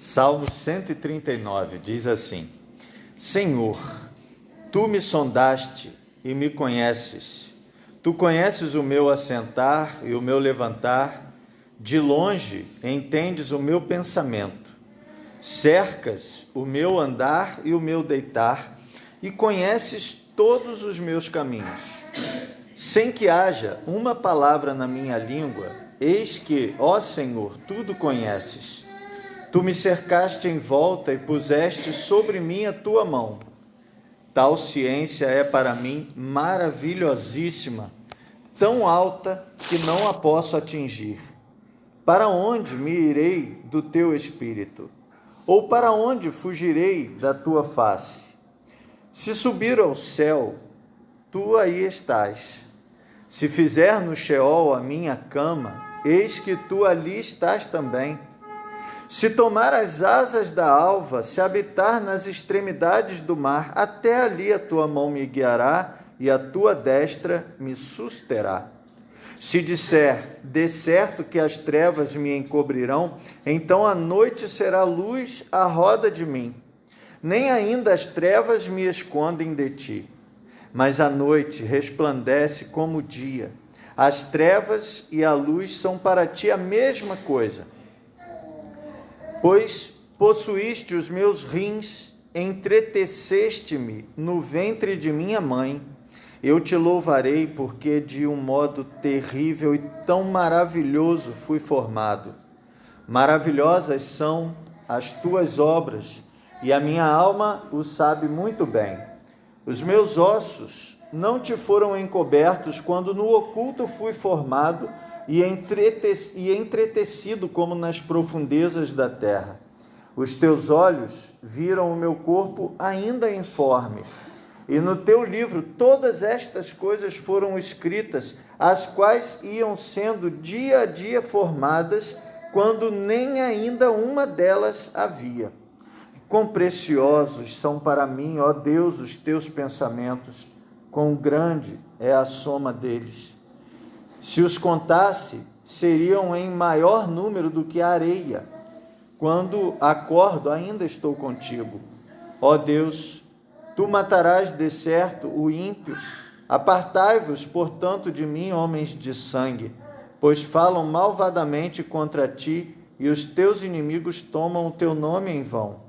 Salmo 139 diz assim: Senhor, Tu me sondaste e me conheces. Tu conheces o meu assentar e o meu levantar. De longe entendes o meu pensamento. Cercas o meu andar e o meu deitar, e conheces todos os meus caminhos. Sem que haja uma palavra na minha língua, eis que, ó Senhor, tudo conheces. Tu me cercaste em volta e puseste sobre mim a tua mão. Tal ciência é para mim maravilhosíssima, tão alta que não a posso atingir. Para onde me irei do teu espírito? Ou para onde fugirei da tua face? Se subir ao céu, tu aí estás. Se fizer no Sheol a minha cama, eis que tu ali estás também. Se tomar as asas da alva, se habitar nas extremidades do mar, até ali a tua mão me guiará e a tua destra me susterá. Se disser, de certo que as trevas me encobrirão, então a noite será luz à roda de mim. Nem ainda as trevas me escondem de ti, mas a noite resplandece como o dia. As trevas e a luz são para ti a mesma coisa. Pois possuíste os meus rins, entreteceste-me no ventre de minha mãe. Eu te louvarei, porque de um modo terrível e tão maravilhoso fui formado. Maravilhosas são as tuas obras, e a minha alma o sabe muito bem. Os meus ossos não te foram encobertos quando no oculto fui formado e entretecido como nas profundezas da terra. Os teus olhos viram o meu corpo ainda informe, e no teu livro todas estas coisas foram escritas, as quais iam sendo dia a dia formadas, quando nem ainda uma delas havia. Quão preciosos são para mim, ó Deus, os teus pensamentos, quão grande é a soma deles. Se os contasse, seriam em maior número do que a areia. Quando acordo, ainda estou contigo. Ó Deus, tu matarás de certo o ímpio. Apartai-vos, portanto, de mim, homens de sangue, pois falam malvadamente contra ti, e os teus inimigos tomam o teu nome em vão.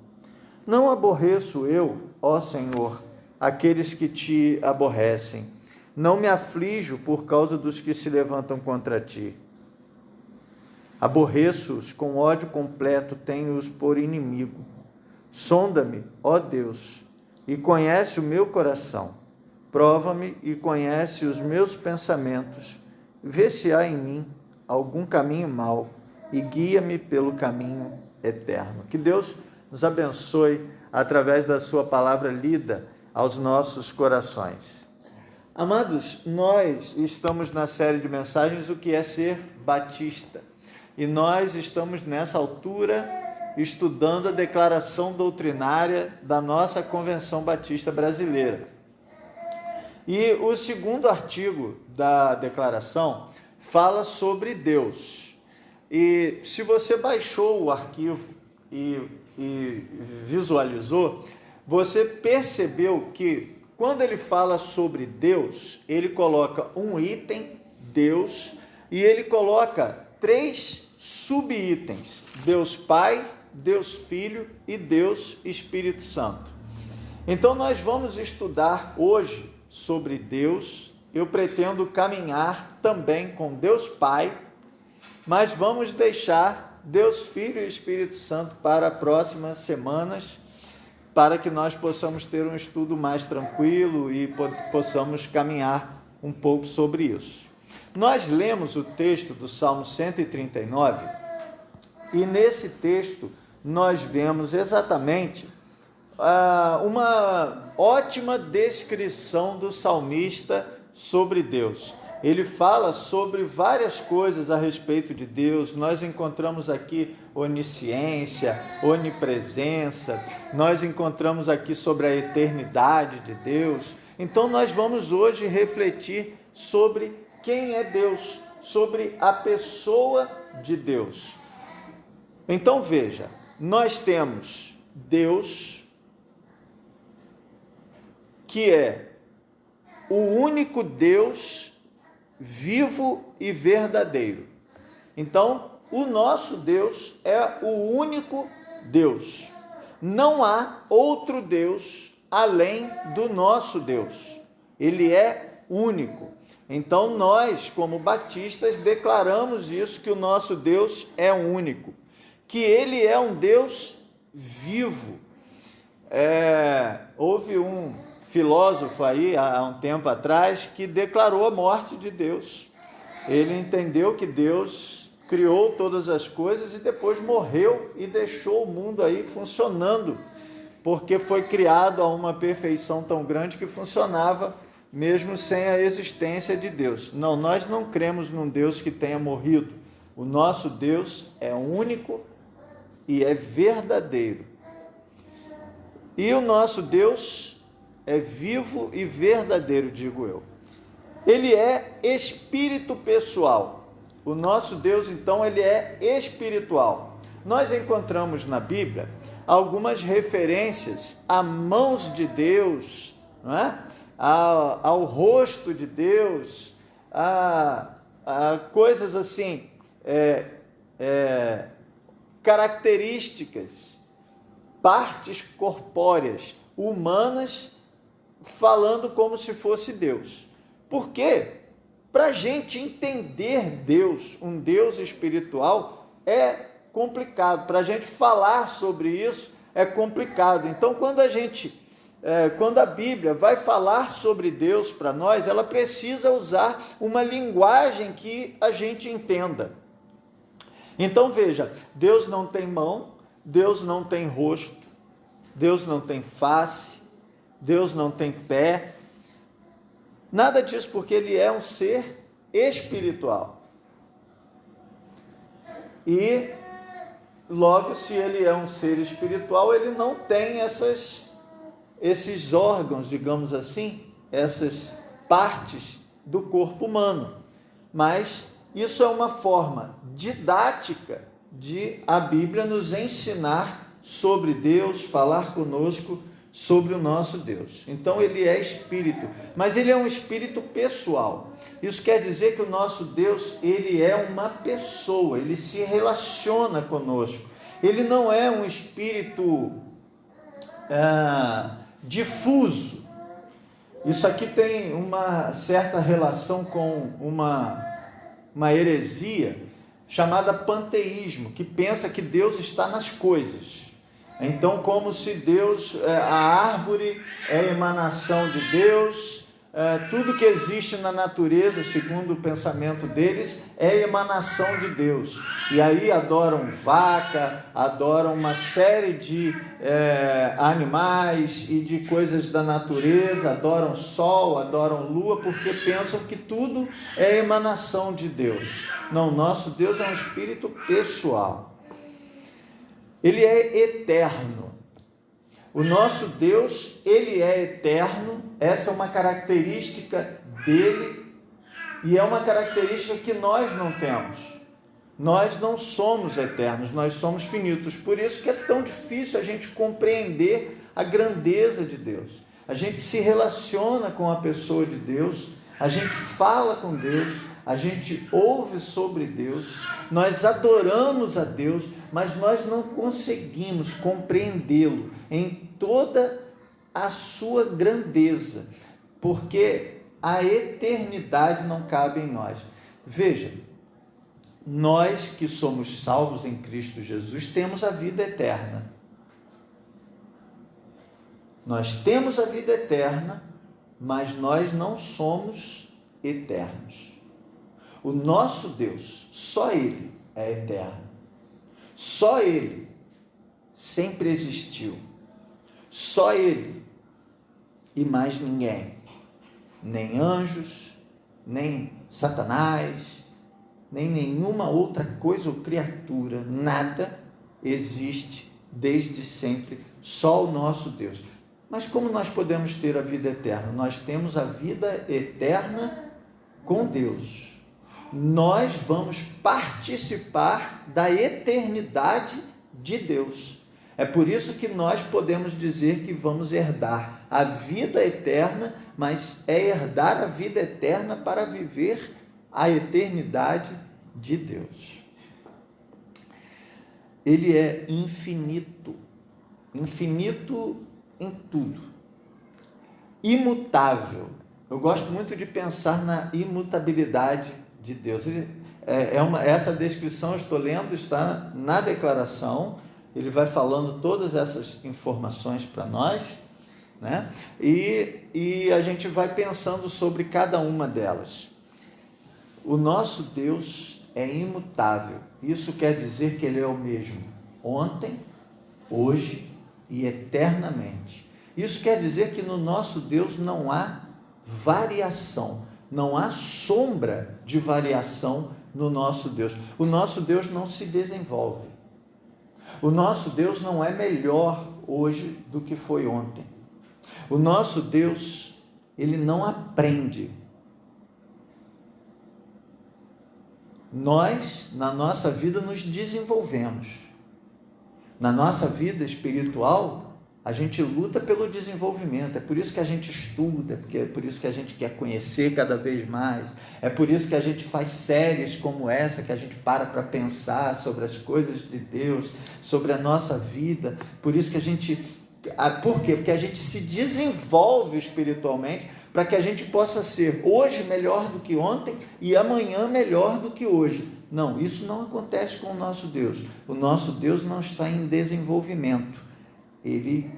Não aborreço eu, ó Senhor, aqueles que te aborrecem. Não me aflijo por causa dos que se levantam contra ti. Aborreço-os com ódio completo, tenho-os por inimigo. Sonda-me, ó Deus, e conhece o meu coração. Prova-me e conhece os meus pensamentos. Vê se há em mim algum caminho mau e guia-me pelo caminho eterno. Que Deus nos abençoe através da sua palavra lida aos nossos corações. Amados, nós estamos na série de mensagens O que é ser batista, e nós estamos nessa altura estudando a declaração doutrinária da nossa Convenção Batista Brasileira. E o segundo artigo da declaração fala sobre Deus. E se você baixou o arquivo e visualizou, você percebeu que quando ele fala sobre Deus, ele coloca um item, Deus, e ele coloca 3 subitens: Deus Pai, Deus Filho e Deus Espírito Santo. Então nós vamos estudar hoje sobre Deus. Eu pretendo caminhar também com Deus Pai, mas vamos deixar Deus Filho e Espírito Santo para próximas semanas, para que nós possamos ter um estudo mais tranquilo e possamos caminhar um pouco sobre isso. Nós lemos o texto do Salmo 139 e nesse texto nós vemos exatamente uma ótima descrição do salmista sobre Deus. Ele fala sobre várias coisas a respeito de Deus. Nós encontramos aqui onisciência, onipresença, nós encontramos aqui sobre a eternidade de Deus. Então nós vamos hoje refletir sobre quem é Deus, sobre a pessoa de Deus. Então veja, nós temos Deus, que é o único Deus vivo e verdadeiro. Então, o nosso Deus é o único Deus. Não há outro Deus além do nosso Deus. Ele é único. Então, nós, como batistas, declaramos isso, que o nosso Deus é único, que ele é um Deus vivo. Houve um filósofo aí, há um tempo atrás, que declarou a morte de Deus. Ele entendeu que Deus criou todas as coisas e depois morreu e deixou o mundo aí funcionando, porque foi criado a uma perfeição tão grande que funcionava mesmo sem a existência de Deus. Não, nós não cremos num Deus que tenha morrido. O nosso Deus é único e é verdadeiro. E o nosso Deus é vivo e verdadeiro, digo eu. Ele é espírito pessoal. O nosso Deus, então, ele é espiritual. Nós encontramos na Bíblia algumas referências a mãos de Deus, não é? ao rosto de Deus, a coisas assim, características, partes corpóreas, humanas, falando como se fosse Deus. Por quê? Para a gente entender Deus, um Deus espiritual, é complicado. Para a gente falar sobre isso, é complicado. Então, quando a Bíblia vai falar sobre Deus para nós, ela precisa usar uma linguagem que a gente entenda. Então, veja, Deus não tem mão, Deus não tem rosto, Deus não tem face, Deus não tem pé, nada disso, porque ele é um ser espiritual. E, logo, se ele é um ser espiritual, ele não tem esses órgãos, digamos assim, essas partes do corpo humano. Mas isso é uma forma didática de a Bíblia nos ensinar sobre Deus, falar conosco sobre o nosso Deus. Então ele é espírito, mas ele é um espírito pessoal. Isso quer dizer que o nosso Deus, ele é uma pessoa, ele se relaciona conosco. Ele não é um espírito difuso. Isso aqui tem uma certa relação com uma heresia chamada panteísmo, que pensa que Deus está nas coisas. Então, como se Deus, a árvore é a emanação de Deus, tudo que existe na natureza, segundo o pensamento deles, é emanação de Deus. E aí adoram vaca, adoram uma série de animais e de coisas da natureza, adoram sol, adoram lua, porque pensam que tudo é emanação de Deus. Não, nosso Deus é um espírito pessoal. Ele é eterno. O nosso Deus, ele é eterno. Essa é uma característica dele e é uma característica que nós não temos. Nós não somos eternos, nós somos finitos. Por isso que é tão difícil a gente compreender a grandeza de Deus. A gente se relaciona com a pessoa de Deus, a gente fala com Deus, a gente ouve sobre Deus, nós adoramos a Deus, mas nós não conseguimos compreendê-lo em toda a sua grandeza, porque a eternidade não cabe em nós. Veja, nós que somos salvos em Cristo Jesus temos a vida eterna. Nós temos a vida eterna, mas nós não somos eternos. O nosso Deus, só Ele é eterno. Só Ele sempre existiu. Só Ele e mais ninguém. Nem anjos, nem Satanás, nem nenhuma outra coisa ou criatura. Nada existe desde sempre. Só o nosso Deus. Mas como nós podemos ter a vida eterna? Nós temos a vida eterna com Deus. Nós vamos participar da eternidade de Deus. É por isso que nós podemos dizer que vamos herdar a vida eterna, mas é herdar a vida eterna para viver a eternidade de Deus. Ele é infinito, infinito em tudo, imutável. Eu gosto muito de pensar na imutabilidade de Deus. Essa descrição, eu estou lendo, está na declaração. Ele vai falando todas essas informações para nós, né? E a gente vai pensando sobre cada uma delas. O nosso Deus é imutável. Isso quer dizer que Ele é o mesmo ontem, hoje e eternamente. Isso quer dizer que no nosso Deus não há variação, não há sombra de variação no nosso Deus. O nosso Deus não se desenvolve. O nosso Deus não é melhor hoje do que foi ontem. O nosso Deus, Ele não aprende. Nós, na nossa vida, nos desenvolvemos. Na nossa vida espiritual, a gente luta pelo desenvolvimento. É por isso que a gente estuda, é por isso que a gente quer conhecer cada vez mais. É por isso que a gente faz séries como essa, que a gente para pensar sobre as coisas de Deus, sobre a nossa vida. Por isso que a gente... Por quê? Porque a gente se desenvolve espiritualmente para que a gente possa ser hoje melhor do que ontem e amanhã melhor do que hoje. Não, isso não acontece com o nosso Deus. O nosso Deus não está em desenvolvimento. Ele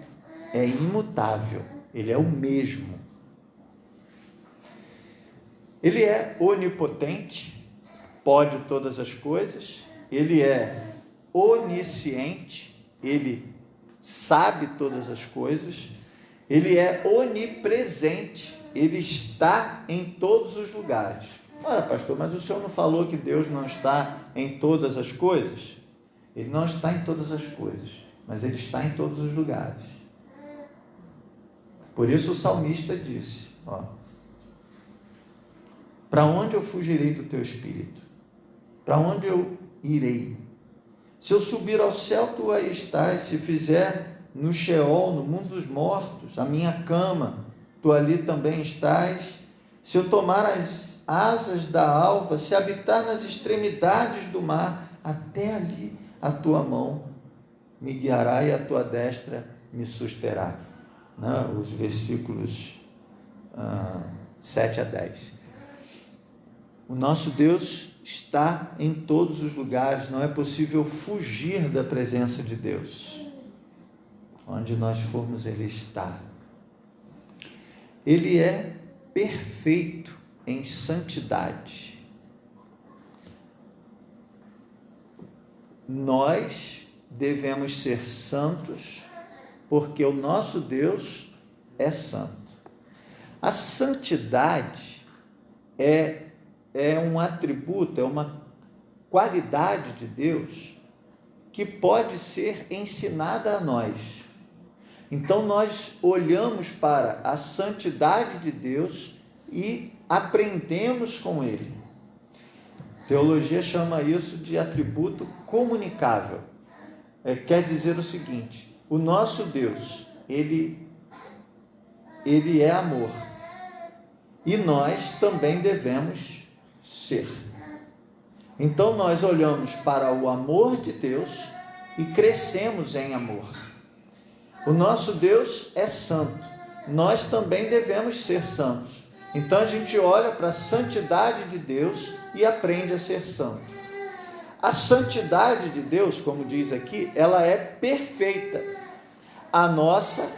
é imutável, Ele é o mesmo. Ele é onipotente, pode todas as coisas. Ele é onisciente, Ele sabe todas as coisas. Ele é onipresente, Ele está em todos os lugares. Ora, pastor, mas o senhor não falou que Deus não está em todas as coisas? Ele não está em todas as coisas, mas Ele está em todos os lugares. Por isso o salmista disse, para onde eu fugirei do teu espírito? Para onde eu irei? Se eu subir ao céu, tu aí estás. Se fizer no Sheol, no mundo dos mortos, a minha cama, tu ali também estás. Se eu tomar as asas da alva, se habitar nas extremidades do mar, até ali a tua mão me guiará e a tua destra me susterá. Os versículos 7 a 10. O nosso Deus está em todos os lugares, não é possível fugir da presença de Deus. Onde nós formos, Ele está. Ele é perfeito em santidade. Nós devemos ser santos, porque o nosso Deus é santo. A santidade é um atributo, é uma qualidade de Deus que pode ser ensinada a nós. Então nós olhamos para a santidade de Deus e aprendemos com Ele. Teologia chama isso de atributo comunicável. Quer dizer o seguinte: o nosso Deus, Ele é amor. E nós também devemos ser. Então nós olhamos para o amor de Deus e crescemos em amor. O nosso Deus é santo. Nós também devemos ser santos. Então a gente olha para a santidade de Deus e aprende a ser santo. A santidade de Deus, como diz aqui, ela é perfeita. A nossa,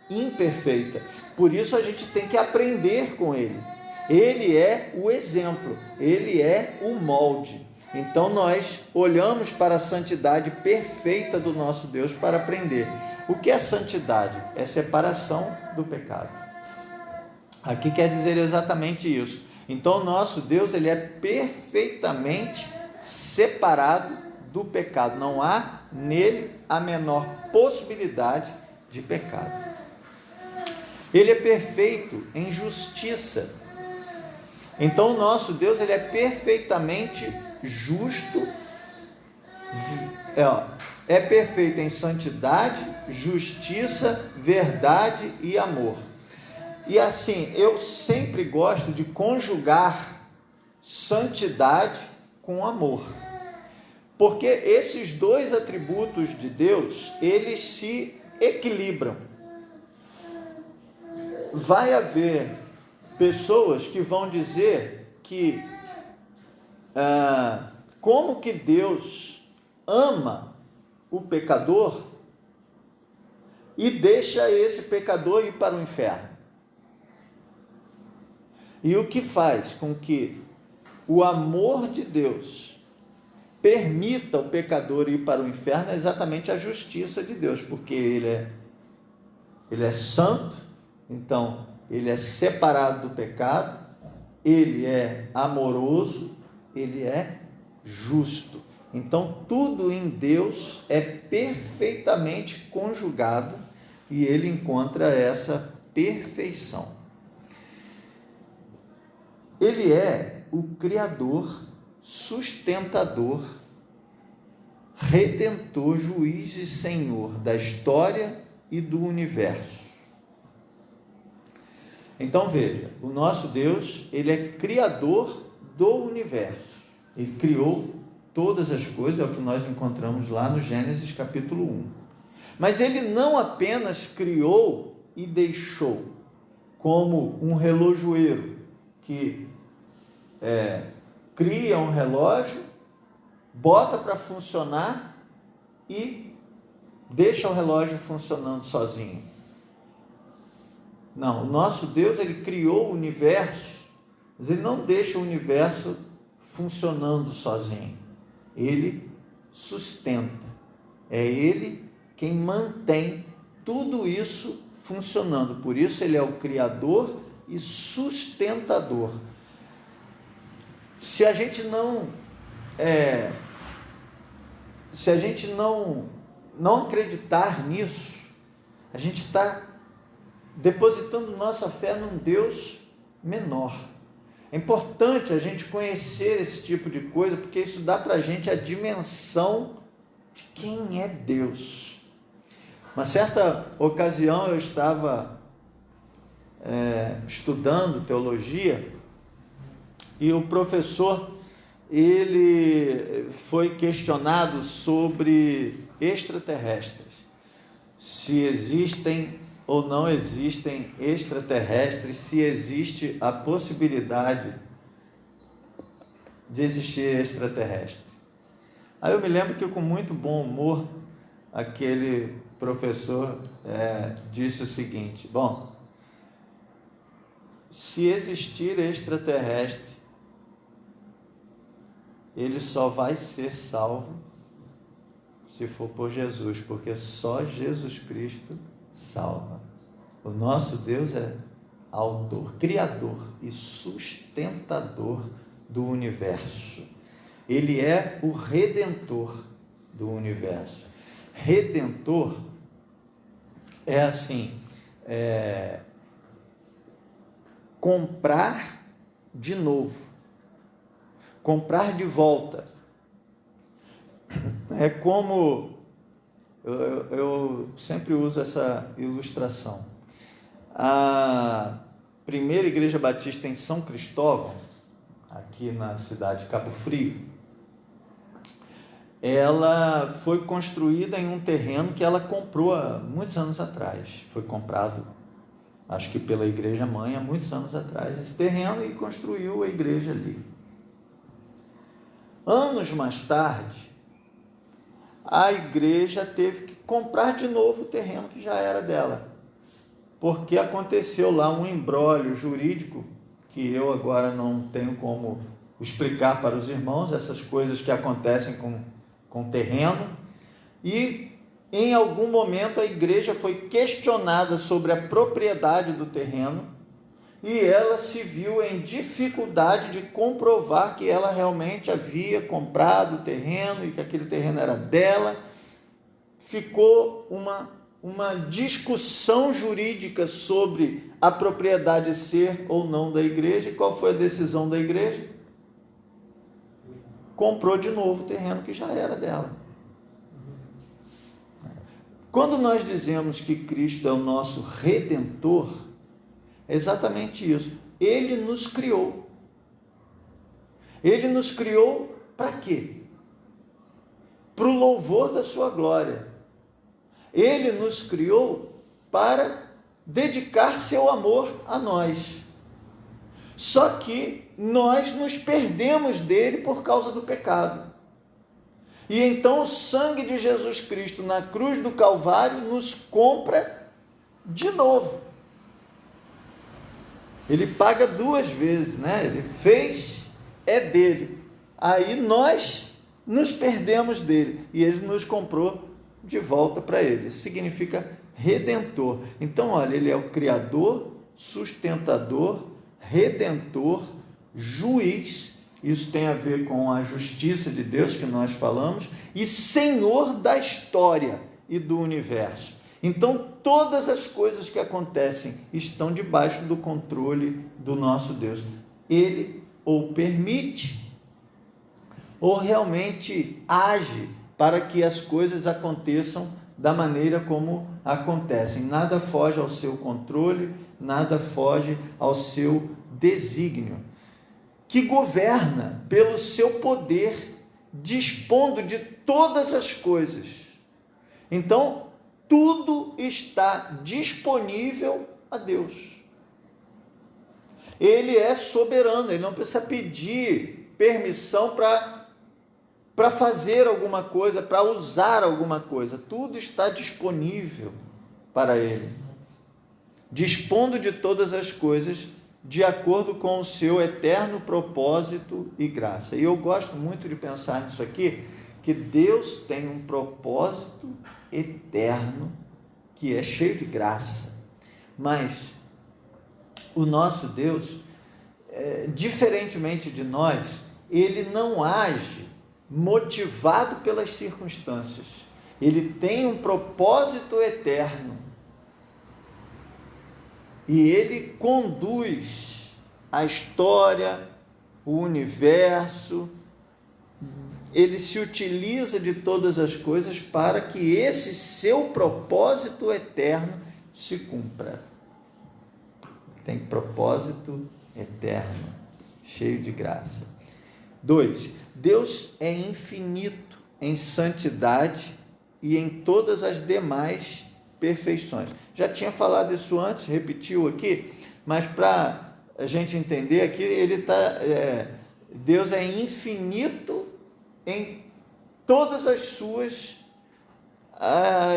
imperfeita. Por isso a gente tem que aprender com Ele. Ele é o exemplo, Ele é o molde. Então nós olhamos para a santidade perfeita do nosso Deus para aprender. O que é santidade? É separação do pecado. Aqui quer dizer exatamente isso. Então o nosso Deus, Ele é perfeitamente separado do pecado. Não há nele a menor possibilidade de pecado. Ele é perfeito em justiça. Então o nosso Deus, Ele é perfeitamente justo. é perfeito em santidade, justiça, verdade e amor. E assim, eu sempre gosto de conjugar santidade com amor, porque esses dois atributos de Deus, eles se equilibram. Vai haver pessoas que vão dizer que como que Deus ama o pecador e deixa esse pecador ir para o inferno. E o que faz com que o amor de Deus permita o pecador ir para o inferno é exatamente a justiça de Deus, porque ele é santo, então ele é separado do pecado, ele é amoroso, ele é justo. Então tudo em Deus é perfeitamente conjugado e ele encontra essa perfeição. Ele é o Criador, sustentador, redentor, juiz e senhor da história e do universo. Então veja, o nosso Deus, ele é criador do universo. Ele criou todas as coisas, é o que nós encontramos lá no Gênesis capítulo 1. Mas ele não apenas criou e deixou, como um relojoeiro que cria um relógio, bota para funcionar e deixa o relógio funcionando sozinho. Não, o nosso Deus, ele criou o universo, mas ele não deixa o universo funcionando sozinho. Ele sustenta. É ele quem mantém tudo isso funcionando. Por isso ele é o criador e sustentador. Se a gente não acreditar nisso, a gente está depositando nossa fé num Deus menor. É importante a gente conhecer esse tipo de coisa, porque isso dá para a gente a dimensão de quem é Deus. Uma certa ocasião eu estava estudando teologia e o professor, ele foi questionado sobre extraterrestres, se existem ou não existem extraterrestres, se existe a possibilidade de existir extraterrestre. Aí eu me lembro que com muito bom humor, aquele professor disse o seguinte: bom, se existir extraterrestre, ele só vai ser salvo se for por Jesus, porque só Jesus Cristo salva. O nosso Deus é autor, criador e sustentador do universo. Ele é o redentor do universo. Redentor é assim, comprar de novo, comprar de volta. É como eu sempre uso essa ilustração. A primeira igreja batista em São Cristóvão, aqui na cidade de Cabo Frio, ela foi construída em um terreno que ela comprou há muitos anos atrás. Foi comprado, acho que pela igreja mãe, há muitos anos atrás, esse terreno, e construiu a igreja ali. Anos mais tarde, a igreja teve que comprar de novo o terreno que já era dela, porque aconteceu lá um imbróglio jurídico, que eu agora não tenho como explicar para os irmãos, essas coisas que acontecem com terreno, e em algum momento a igreja foi questionada sobre a propriedade do terreno, e ela se viu em dificuldade de comprovar que ela realmente havia comprado o terreno e que aquele terreno era dela. Ficou uma discussão jurídica sobre a propriedade ser ou não da igreja. E qual foi a decisão da igreja? Comprou de novo o terreno que já era dela. Quando nós dizemos que Cristo é o nosso Redentor, é exatamente isso. Ele nos criou. Ele nos criou para quê? Para o louvor da sua glória. Ele nos criou para dedicar seu amor a nós. Só que nós nos perdemos dele por causa do pecado. E então o sangue de Jesus Cristo na cruz do Calvário nos compra de novo. Ele paga 2 vezes, né? Ele fez, é dele. Aí nós nos perdemos dele e ele nos comprou de volta para ele. Isso significa redentor. Então, olha, ele é o criador, sustentador, redentor, juiz. Isso tem a ver com a justiça de Deus que nós falamos, e Senhor da história e do universo. Então, todas as coisas que acontecem estão debaixo do controle do nosso Deus. Ele ou permite, ou realmente age para que as coisas aconteçam da maneira como acontecem. Nada foge ao seu controle, nada foge ao seu desígnio, que governa pelo seu poder, dispondo de todas as coisas. Então, tudo está disponível a Deus. Ele é soberano, ele não precisa pedir permissão para fazer alguma coisa, para usar alguma coisa. Tudo está disponível para ele, dispondo de todas as coisas de acordo com o seu eterno propósito e graça. E eu gosto muito de pensar nisso aqui, que Deus tem um propósito eterno que é cheio de graça. Mas o nosso Deus, diferentemente de nós, ele não age motivado pelas circunstâncias. Ele tem um propósito eterno. E ele conduz a história, o universo, ele se utiliza de todas as coisas para que esse seu propósito eterno se cumpra. Tem propósito eterno, cheio de graça. 2. Deus é infinito em santidade e em todas as demais perfeições. Já tinha falado isso antes, repetiu aqui, mas para a gente entender aqui, Deus é infinito em todas as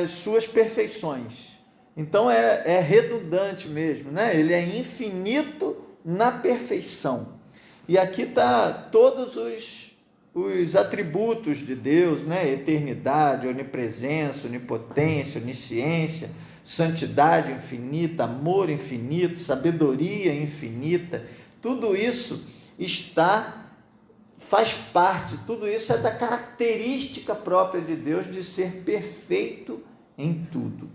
suas perfeições. Então é redundante mesmo, né? Ele é infinito na perfeição. E aqui está todos os atributos de Deus, né? Eternidade, onipresença, onipotência, onisciência, santidade infinita, amor infinito, sabedoria infinita. Tudo isso faz parte, tudo isso é da característica própria de Deus de ser perfeito em tudo.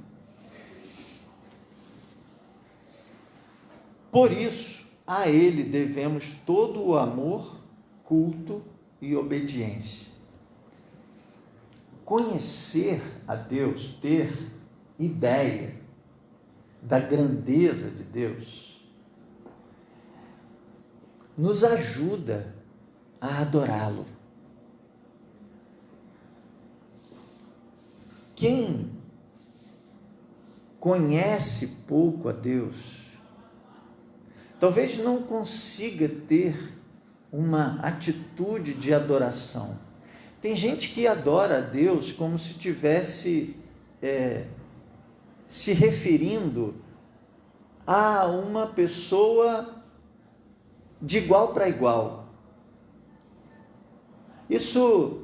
Por isso, a Ele devemos todo o amor, culto e obediência. Conhecer a Deus, ter ideia da grandeza de Deus, nos ajuda a adorá-lo. Quem conhece pouco a Deus, talvez não consiga ter uma atitude de adoração. Tem gente que adora a Deus como se estivesse se referindo a uma pessoa de igual para igual. Isso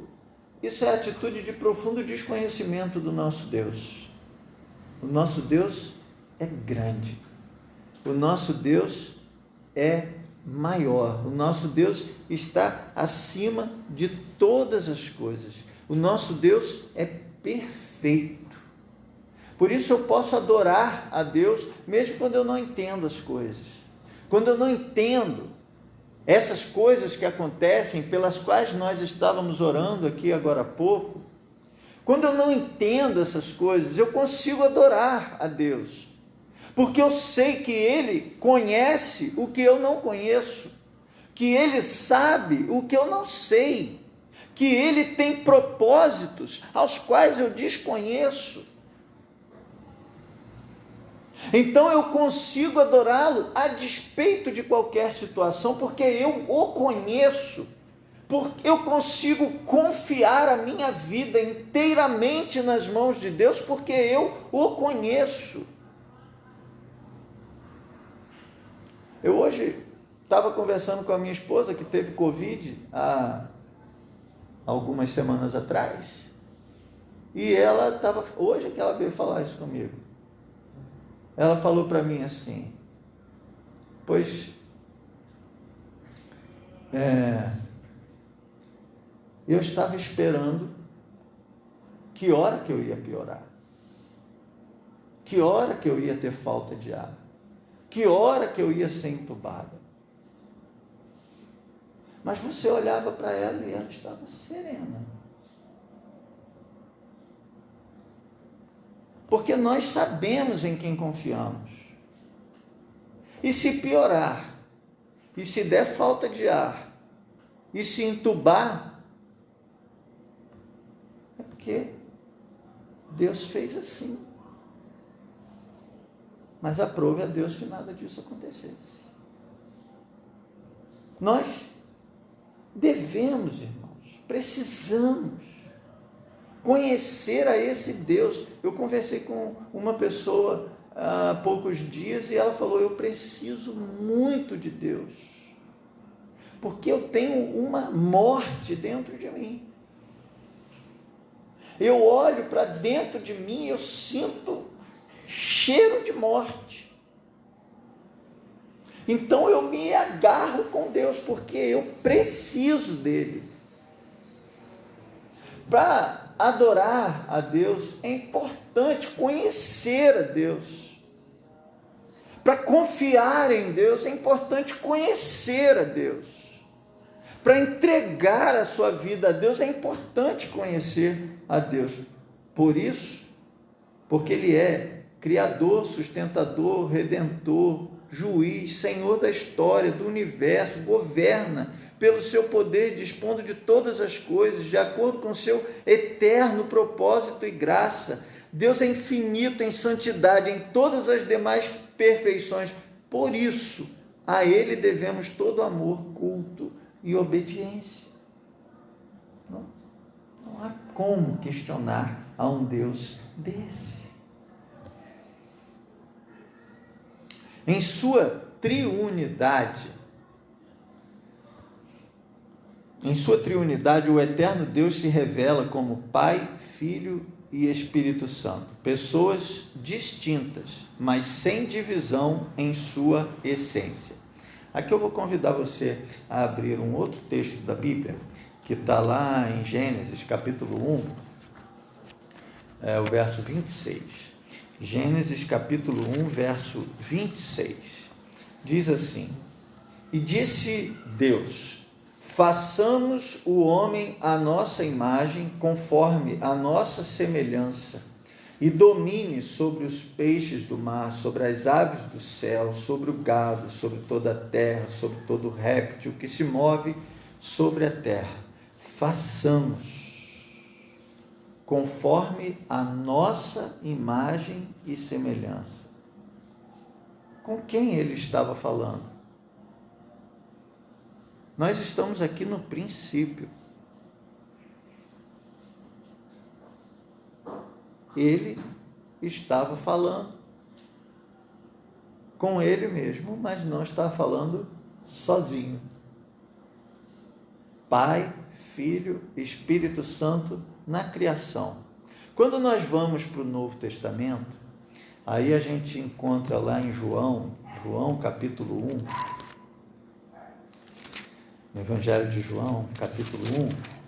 é atitude de profundo desconhecimento do nosso Deus. O nosso Deus é grande. O nosso Deus é maior. O nosso Deus está acima de todas as coisas. O nosso Deus é perfeito. Por isso eu posso adorar a Deus mesmo quando eu não entendo as coisas. Quando eu não entendo essas coisas que acontecem, pelas quais nós estávamos orando aqui agora há pouco, Quando eu não entendo essas coisas, eu consigo adorar a Deus, porque eu sei que Ele conhece o que eu não conheço, que Ele sabe o que eu não sei, que Ele tem propósitos aos quais eu desconheço. Então eu consigo adorá-lo a despeito de qualquer situação, porque eu o conheço, porque eu consigo confiar a minha vida inteiramente nas mãos de Deus, porque eu o conheço. Eu hoje estava conversando com a minha esposa, que teve Covid há algumas semanas atrás, e ela estava, hoje é que ela veio falar isso comigo. Ela falou para mim assim, pois eu estava esperando que hora que eu ia piorar, que hora que eu ia ter falta de ar, que hora que eu ia ser entubada. Mas você olhava para ela e ela estava serena. Porque nós sabemos em quem confiamos. E se piorar, e se der falta de ar, e se entubar, é porque Deus fez assim. Mas aprove a Deus que nada disso acontecesse. Nós devemos, irmãos, precisamos conhecer a esse Deus. Eu conversei com uma pessoa há poucos dias e ela falou, eu preciso muito de Deus, porque eu tenho uma morte dentro de mim. Eu olho para dentro de mim e eu sinto cheiro de morte. Então eu me agarro com Deus, porque eu preciso dele. Para adorar a Deus é importante conhecer a Deus. Para confiar em Deus é importante conhecer a Deus. Para entregar a sua vida a Deus é importante conhecer a Deus. Por isso, porque Ele é Criador, sustentador, Redentor, Juiz, Senhor da história, do universo, governa pelo seu poder, dispondo de todas as coisas, de acordo com o seu eterno propósito e graça. Deus é infinito em santidade, em todas as demais perfeições. Por isso, a Ele devemos todo amor, culto e obediência. Não há como questionar a um Deus desse. Em sua triunidade, o eterno Deus se revela como Pai, Filho e Espírito Santo. Pessoas distintas, mas sem divisão em sua essência. Aqui eu vou convidar você a abrir um outro texto da Bíblia, que está lá em Gênesis, capítulo 1, o verso 26. Gênesis capítulo 1, verso 26, diz assim, e disse Deus, façamos o homem à nossa imagem, conforme a nossa semelhança, e domine sobre os peixes do mar, sobre as aves do céu, sobre o gado, sobre toda a terra, sobre todo réptil que se move sobre a terra. Façamos conforme a nossa imagem e semelhança. Com quem ele estava falando? Nós estamos aqui no princípio. Ele estava falando com ele mesmo, mas não estava falando sozinho. Pai, Filho, Espírito Santo na criação. Quando nós vamos para o Novo Testamento, aí a gente encontra lá em João capítulo 1, no Evangelho de João, capítulo 1,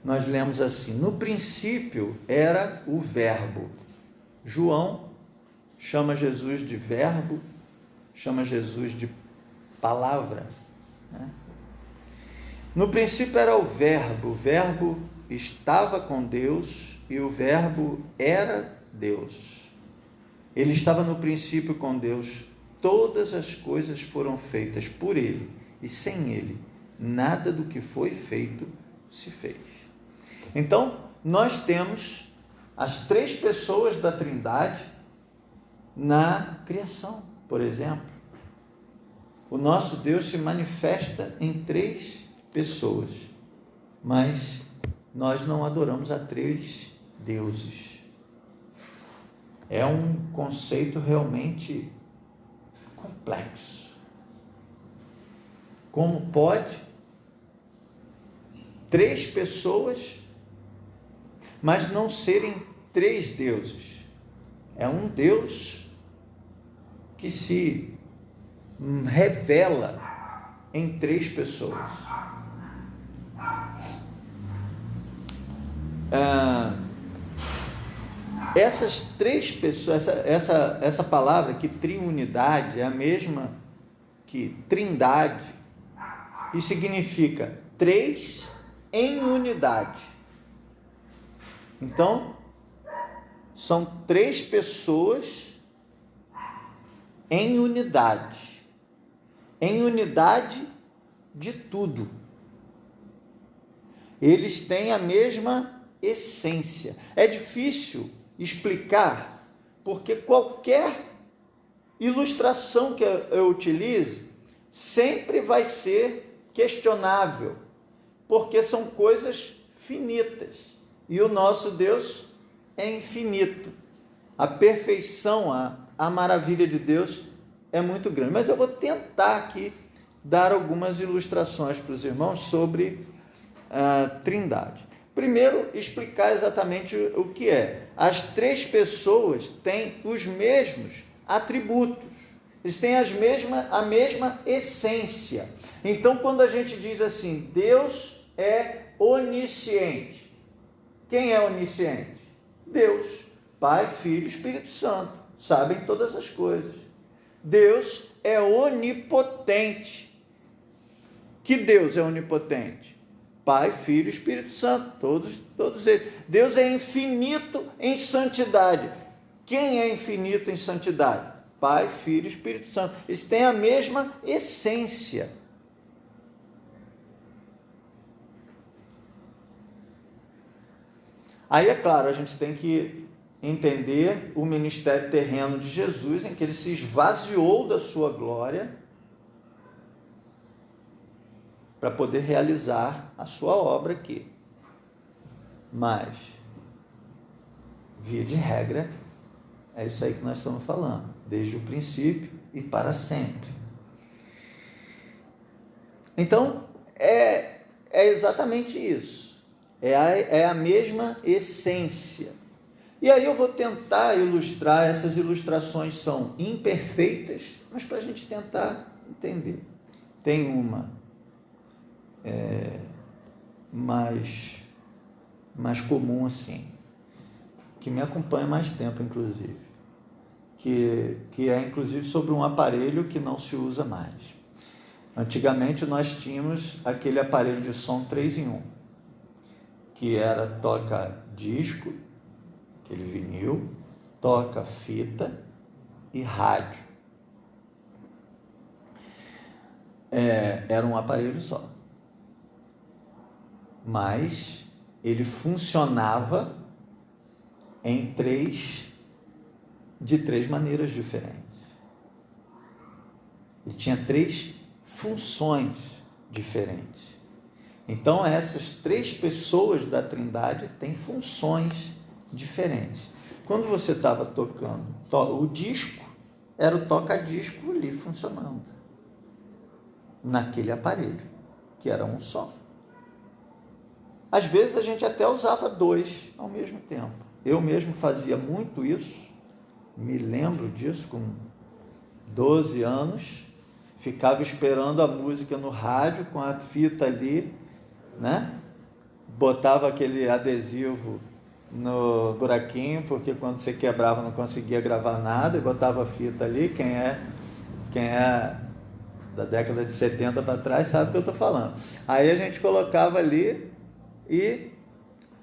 nós lemos assim, no princípio era o verbo. João chama Jesus de verbo, chama Jesus de palavra, né? No princípio era o Verbo estava com Deus e o Verbo era Deus. Ele estava no princípio com Deus. Todas as coisas foram feitas por Ele, e sem Ele, nada do que foi feito se fez. Então, nós temos as três pessoas da Trindade na criação, por exemplo. O nosso Deus se manifesta em três pessoas, mas nós não adoramos a três deuses. É um conceito realmente complexo. Como pode três pessoas, mas não serem três deuses? É um Deus que se revela em três pessoas. Essas três pessoas, essa palavra que triunidade é a mesma que trindade, e significa três em unidade. Então, são três pessoas em unidade de tudo. Eles têm a mesma essência. É difícil explicar, porque qualquer ilustração que eu utilize sempre vai ser questionável, porque são coisas finitas, e o nosso Deus é infinito. A perfeição, a maravilha de Deus é muito grande. Mas eu vou tentar aqui dar algumas ilustrações para os irmãos sobre a Trindade. Primeiro, explicar exatamente o que é. As três pessoas têm os mesmos atributos, eles têm a mesma essência. Então, quando a gente diz assim, Deus é onisciente. Quem é onisciente? Deus, Pai, Filho e Espírito Santo, sabem todas as coisas. Deus é onipotente. Que Deus é onipotente? Pai, Filho e Espírito Santo, todos eles. Deus é infinito em santidade. Quem é infinito em santidade? Pai, Filho e Espírito Santo. Eles têm a mesma essência. Aí, é claro, a gente tem que entender o ministério terreno de Jesus, em que ele se esvaziou da sua glória para poder realizar a sua obra aqui. Mas, via de regra, é isso aí que nós estamos falando, desde o princípio e para sempre. Então, é exatamente isso. É a mesma essência. E aí eu vou tentar ilustrar, essas ilustrações são imperfeitas, mas para a gente tentar entender. Tem uma mais comum assim, que me acompanha mais tempo, inclusive, que é inclusive sobre um aparelho que não se usa mais. Antigamente nós tínhamos aquele aparelho de som 3 em 1, que era toca-disco, aquele vinil, toca-fita e rádio. Era um aparelho só. Mas ele funcionava de três maneiras diferentes. Ele tinha três funções diferentes. Então, essas três pessoas da Trindade têm funções diferentes. Quando você estava tocando o disco, era o toca-disco ali funcionando, naquele aparelho, que era um só. Às vezes a gente até usava dois ao mesmo tempo. Eu mesmo fazia muito isso, me lembro disso, com 12 anos, ficava esperando a música no rádio com a fita ali, né? Botava aquele adesivo no buraquinho, porque quando você quebrava não conseguia gravar nada, e botava a fita ali. Quem é da década de 70 para trás sabe o que eu estou falando. Aí a gente colocava ali e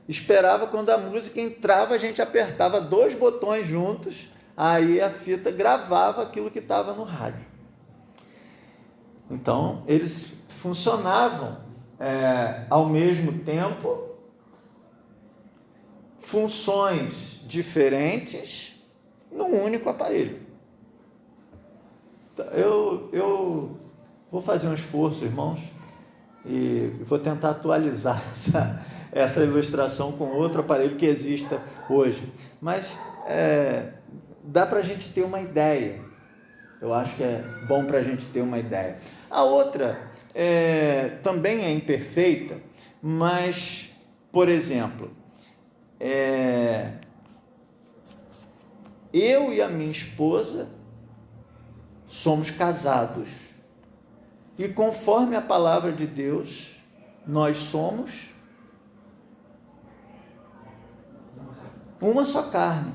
esperava quando a música entrava, a gente apertava 2 botões juntos, aí a fita gravava aquilo que estava no rádio. Então, eles funcionavam ao mesmo tempo, funções diferentes num único aparelho. Eu vou fazer um esforço, irmãos, e vou tentar atualizar essa ilustração com outro aparelho que exista hoje. Mas dá para a gente ter uma ideia. Eu acho que é bom para a gente ter uma ideia. A outra também é imperfeita, mas, por exemplo, eu e a minha esposa somos casados. E conforme a palavra de Deus, nós somos uma só carne.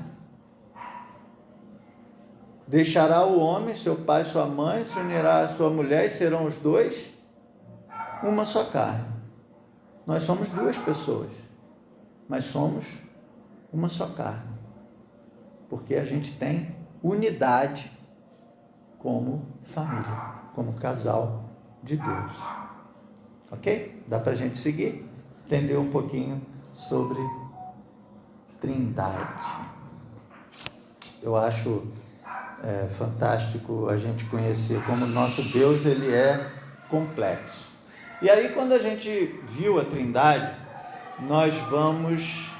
Deixará o homem, seu pai e sua mãe, se unirá à sua mulher e serão os dois uma só carne. Nós somos 2 pessoas, mas somos uma só carne. Porque a gente tem unidade como família, como casal de Deus. Ok? Dá para a gente seguir? Entender um pouquinho sobre Trindade. Eu acho fantástico a gente conhecer como nosso Deus ele é complexo. E aí, quando a gente viu a Trindade, nós vamos...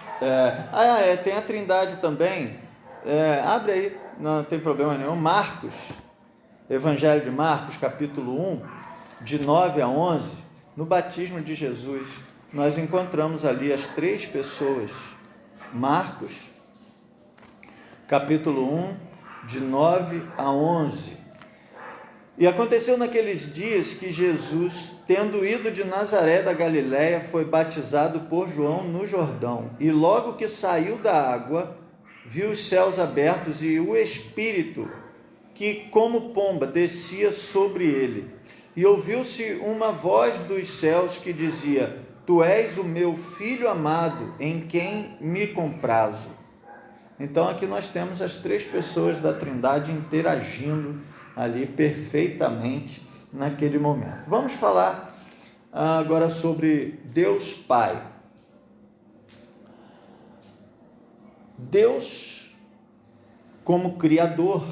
tem a Trindade também. Abre aí, não tem problema nenhum. Marcos, Evangelho de Marcos, capítulo 1, de 9 a 11, no batismo de Jesus, nós encontramos ali as 3 pessoas. Marcos, capítulo 1, de 9 a 11. E aconteceu naqueles dias que Jesus, tendo ido de Nazaré da Galiléia, foi batizado por João no Jordão. E logo que saiu da água, viu os céus abertos e o Espírito, que como pomba descia sobre ele. E ouviu-se uma voz dos céus que dizia: Tu és o meu Filho amado, em quem me comprazo. Então aqui nós temos as 3 pessoas da Trindade interagindo ali perfeitamente naquele momento. Vamos falar agora sobre Deus Pai. Deus como Criador.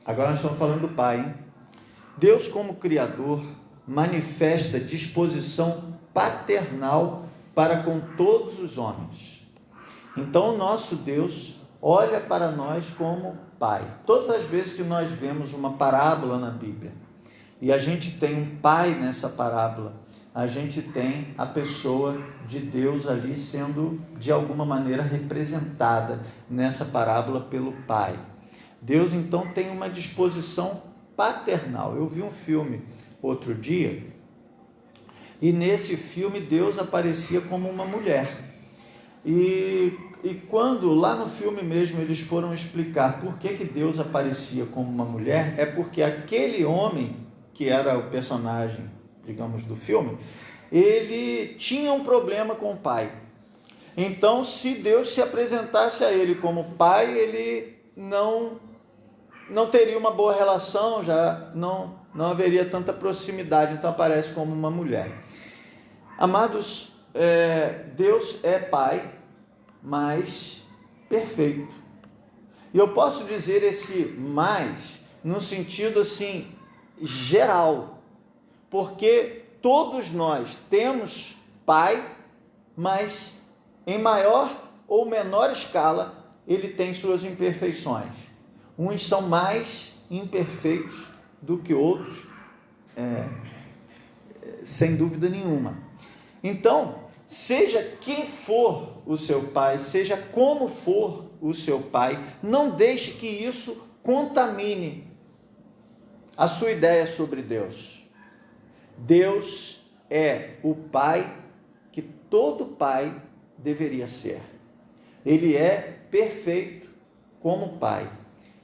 Agora nós estamos falando do Pai, hein? Deus como Criador manifesta disposição paternal para com todos os homens. Então o nosso Deus olha para nós como Pai. Todas as vezes que nós vemos uma parábola na Bíblia e a gente tem um Pai nessa parábola, a gente tem a pessoa de Deus ali sendo de alguma maneira representada nessa parábola pelo Pai. Deus então tem uma disposição paternal. Eu vi um filme outro dia e nesse filme Deus aparecia como uma mulher. E quando lá no filme mesmo eles foram explicar por que Deus aparecia como uma mulher, é porque aquele homem, que era o personagem, digamos, do filme, ele tinha um problema com o pai. Então, se Deus se apresentasse a ele como pai, ele não teria uma boa relação, já não haveria tanta proximidade, então aparece como uma mulher. Amados, Deus é Pai, mas perfeito. E eu posso dizer esse mais no sentido assim geral, porque todos nós temos Pai, mas em maior ou menor escala ele tem suas imperfeições. Uns são mais imperfeitos do que outros, sem dúvida nenhuma. Então, seja quem for o seu pai, seja como for o seu pai, não deixe que isso contamine a sua ideia sobre Deus. Deus é o pai que todo pai deveria ser. Ele é perfeito como pai.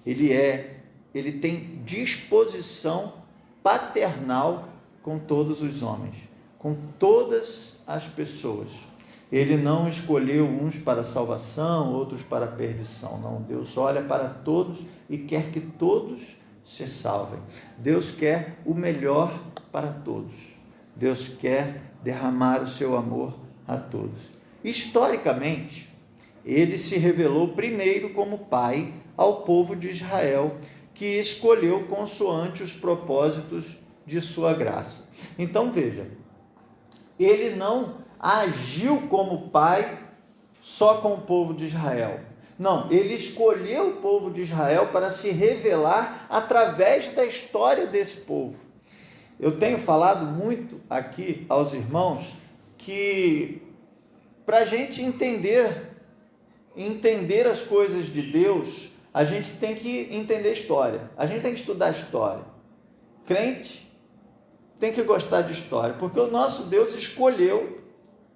Ele tem disposição paternal com todos os homens, com todas as pessoas. Ele não escolheu uns para salvação, outros para perdição. Não, Deus olha para todos e quer que todos se salvem. Deus quer o melhor para todos. Deus quer derramar o seu amor a todos. Historicamente, ele se revelou primeiro como pai ao povo de Israel, que escolheu consoante os propósitos de sua graça. Então veja, ele não agiu como pai só com o povo de Israel. Não, ele escolheu o povo de Israel para se revelar através da história desse povo. Eu tenho falado muito aqui aos irmãos que para a gente entender as coisas de Deus, a gente tem que entender a história. A gente tem que estudar a história. Crente tem que gostar de história, porque o nosso Deus escolheu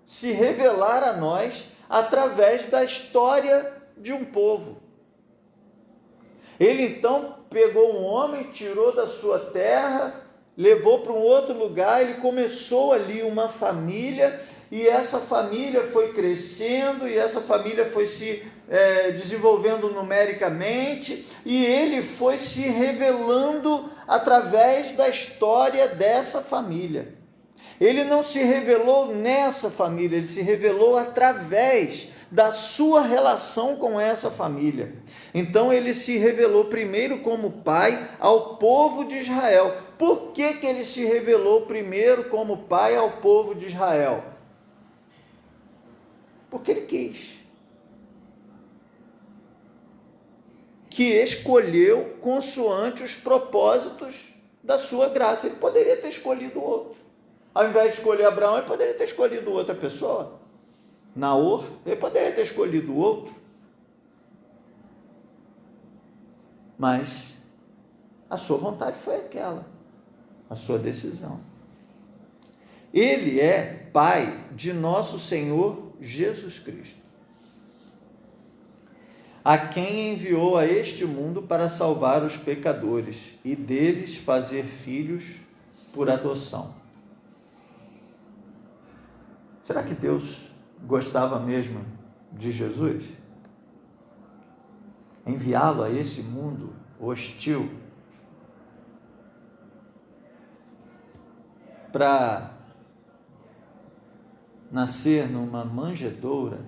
se revelar a nós através da história de um povo. Ele então pegou um homem, tirou da sua terra, levou para um outro lugar, ele começou ali uma família, e essa família foi crescendo, e essa família foi se desenvolvendo numericamente, e ele foi se revelando através da história dessa família. Ele não se revelou nessa família, ele se revelou através da sua relação com essa família. Então ele se revelou primeiro como pai ao povo de Israel. Por que ele se revelou primeiro como pai ao povo de Israel? Porque ele quis. Que escolheu consoante os propósitos da sua graça. Ele poderia ter escolhido outro. Ao invés de escolher Abraão, ele poderia ter escolhido outra pessoa. Naor, ele poderia ter escolhido outro. Mas a sua vontade foi aquela, a sua decisão. Ele é pai de nosso Senhor Jesus Cristo, a quem enviou a este mundo para salvar os pecadores e deles fazer filhos por adoção. Será que Deus gostava mesmo de Jesus? Enviá-lo a esse mundo hostil para nascer numa manjedoura,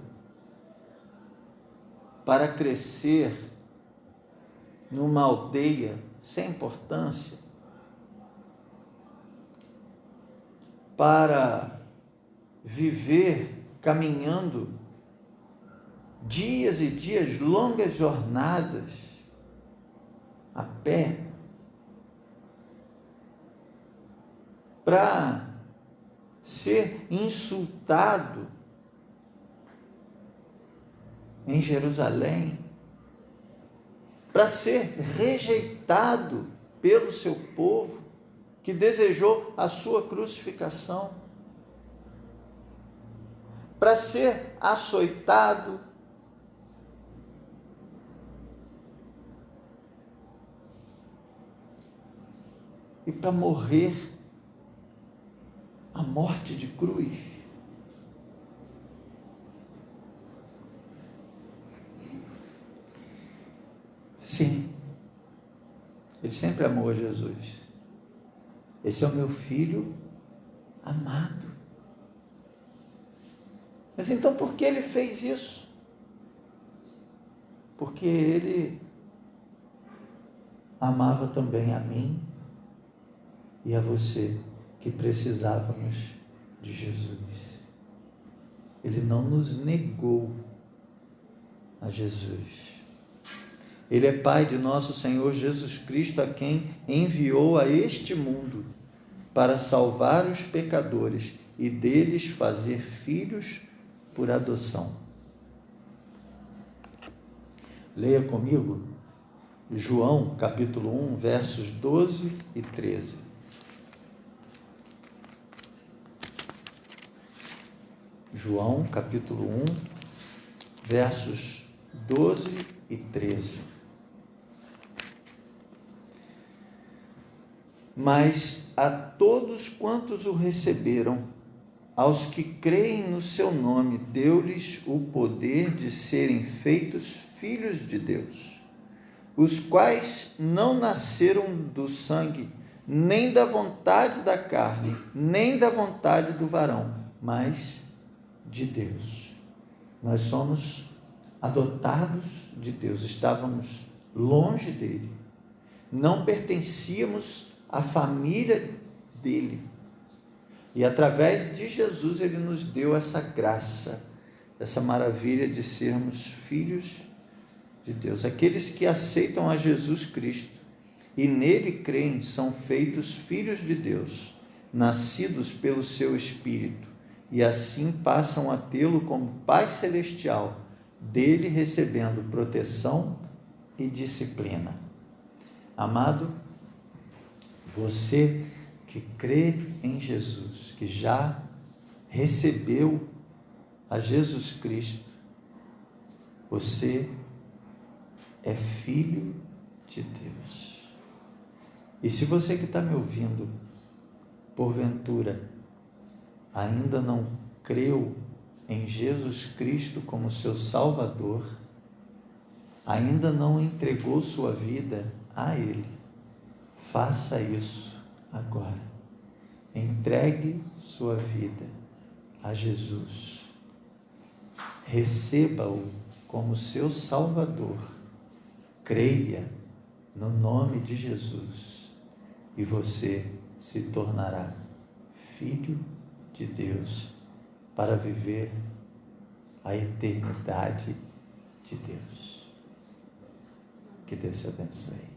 para crescer numa aldeia sem importância, para viver caminhando dias e dias, longas jornadas a pé, para ser insultado em Jerusalém, para ser rejeitado pelo seu povo, que desejou a sua crucificação, para ser açoitado, e para morrer a morte de cruz. Sim, ele sempre amou a Jesus. Esse é o meu filho amado. Mas então por que ele fez isso? Porque ele amava também a mim e a você, que precisávamos de Jesus. Ele não nos negou a Jesus. Ele é Pai de nosso Senhor Jesus Cristo, a quem enviou a este mundo para salvar os pecadores e deles fazer filhos por adoção. Leia comigo João capítulo 1, versos 12 e 13. João capítulo 1, versos 12 e 13. Mas a todos quantos o receberam, aos que creem no seu nome, deu-lhes o poder de serem feitos filhos de Deus, os quais não nasceram do sangue, nem da vontade da carne, nem da vontade do varão, mas de Deus. Nós somos adotados de Deus, estávamos longe dele, não pertencíamos à família dele. E através de Jesus ele nos deu essa graça, essa maravilha de sermos filhos de Deus. Aqueles que aceitam a Jesus Cristo e nele creem são feitos filhos de Deus, nascidos pelo seu Espírito, e assim passam a tê-lo como Pai Celestial, dele recebendo proteção e disciplina. Amado, você que crê em Jesus, que já recebeu a Jesus Cristo, você é filho de Deus. E se você que está me ouvindo, porventura, ainda não creu em Jesus Cristo como seu Salvador, ainda não entregou sua vida a Ele, faça isso agora. Entregue sua vida a Jesus. Receba-o como seu Salvador. Creia no nome de Jesus e você se tornará filho de Deus para viver a eternidade de Deus. Que Deus te abençoe.